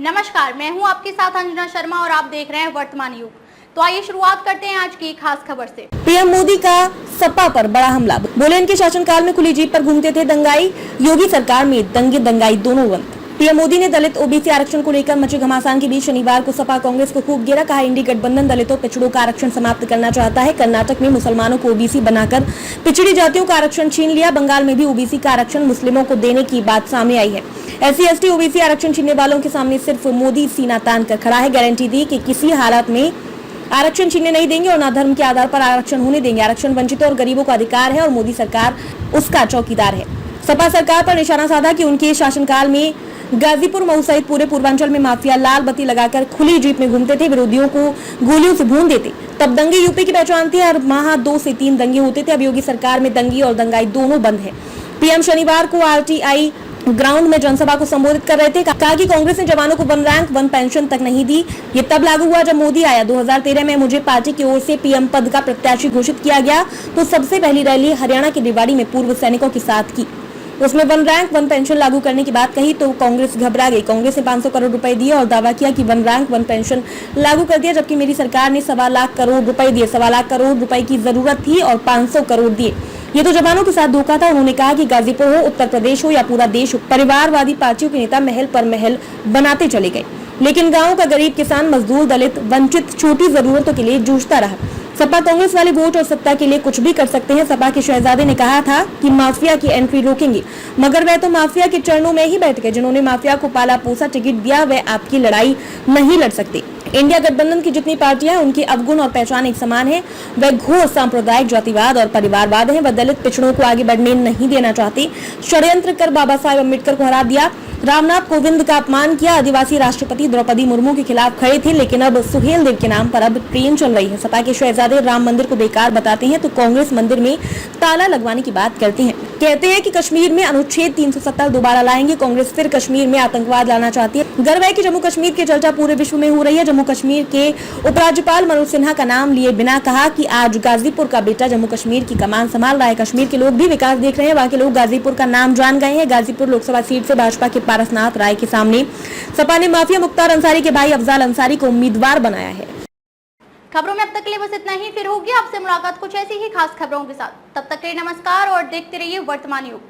नमस्कार, मैं हूं आपके साथ अंजना शर्मा और आप देख रहे हैं वर्तमान युग। तो आइए शुरुआत करते हैं आज की खास खबर से। पीएम मोदी का सपा पर बड़ा हमला। बोले इनके शासनकाल में खुली जीप पर घूमते थे दंगाई, योगी सरकार में दंगे दंगाई दोनों बंद। पीएम मोदी ने दलित ओबीसी आरक्षण को लेकर मचे घमासान के बीच शनिवार को सपा कांग्रेस को खूब घेरा। कहा इंडी गठबंधन दलितों पिछड़ों का आरक्षण समाप्त करना चाहता है। कर्नाटक में मुसलमानों को ओबीसी बनाकर पिछड़ी जातियों का आरक्षण छीन लिया। बंगाल में भी ओबीसी का आरक्षण मुस्लिमों को देने की बात सामने आई है। एससी एसटी ओबीसी आरक्षण छीनने वालों के सामने सिर्फ मोदी सीना तान कर खड़ा है। गारंटी दी कि किसी हालात में आरक्षण छीनने नहीं देंगे और ना धर्म के आधार पर आरक्षण होने देंगे। आरक्षण वंचितों और गरीबों का अधिकार है और मोदी सरकार उसका चौकीदार है। सपा सरकार पर निशाना साधा कि उनके शासनकाल में गाजीपुर मऊ सहित पूरे पूर्वांचल में माफिया लाल बत्ती लगाकर खुली जीप में घूमते थे, विरोधियों को गोलियों से भून देते। तब दंगे यूपी की पहचान थी। हर माह 2 से 3 दंगे होते थे। अब योगी सरकार में दंगी और दंगाई दोनों बंद है। पीएम शनिवार को आरटीआई ग्राउंड में जनसभा को संबोधित कर रहे थे। कहा कि कांग्रेस ने जवानों को 1 रैंक 1 पेंशन तक नहीं दी। ये तब लागू हुआ जब मोदी आया। 2013 में मुझे पार्टी की ओर से पीएम पद का प्रत्याशी घोषित किया गया तो सबसे पहली रैली हरियाणा के रेवाड़ी में पूर्व सैनिकों के साथ की। उसमें 1 रैंक 1 पेंशन लागू करने की बात कही तो कांग्रेस घबरा गई। कांग्रेस ने 500 करोड़ रुपए दिए और दावा किया कि 1 रैंक 1 पेंशन लागू कर दिया, जबकि मेरी सरकार ने 1.25 लाख करोड़ रुपए दिए। 1.25 लाख करोड़ रुपए की जरूरत थी और 500 करोड़ दिए। ये तो जवानों के साथ धोखा था। उन्होंने कहा कि गाजीपुर हो, उत्तर प्रदेश हो या पूरा देश हो, परिवारवादी पार्टियों के नेता महल पर महल बनाते चले गए, लेकिन गाँव का गरीब किसान, मजदूर, दलित, वंचित छोटी जरूरतों के लिए जूझता रहा। सपा कांग्रेस वाले वोट और सत्ता के लिए कुछ भी कर सकते हैं। सपा के शहजादे ने कहा था कि माफिया की एंट्री रोकेंगे, मगर वह तो माफिया के चरणों में ही बैठ गए। जिन्होंने माफिया को पाला पोसा टिकट दिया वे आपकी लड़ाई नहीं लड़ सकते। इंडिया गठबंधन की जितनी पार्टियां हैं उनके अवगुण और पहचान एक समान है। वह घोर सांप्रदायिक जातिवाद और परिवारवाद है। वह दलित पिछड़ों को आगे बढ़ने नहीं देना चाहते। षड्यंत्र कर बाबा साहेब अम्बेडकर को हरा दिया। रामनाथ कोविंद का अपमान किया। आदिवासी राष्ट्रपति द्रौपदी मुर्मू के खिलाफ खड़े थे, लेकिन अब सुहेल देव के नाम पर अब ट्रेन चल रही है। सपा के शहजादे राम मंदिर को बेकार बताते हैं तो कांग्रेस मंदिर में ताला लगवाने की बात करते हैं। कहते हैं कि कश्मीर में अनुच्छेद 370 दोबारा लाएंगे। कांग्रेस फिर कश्मीर में आतंकवाद लाना चाहती है। गर्व है कि जम्मू कश्मीर की चर्चा पूरे विश्व में हो रही है। जम्मू कश्मीर के उपराज्यपाल मनोज सिन्हा का नाम लिए बिना कहा कि आज गाजीपुर का बेटा जम्मू कश्मीर की कमान संभाल रहा है। कश्मीर के लोग भी विकास देख रहे हैं। वहाँ के लोग गाजीपुर का नाम जान गए हैं। गाजीपुर लोकसभा सीट से भाजपा के पारसनाथ राय के सामने सपा ने माफिया मुख्तार अंसारी के भाई अफजाल अंसारी को उम्मीदवार बनाया है। खबरों में अब तक के लिए बस इतना ही। फिर होगी आपसे मुलाकात कुछ ऐसी ही खास खबरों के साथ। तब तक के लिए नमस्कार और देखते रहिए वर्तमान युग।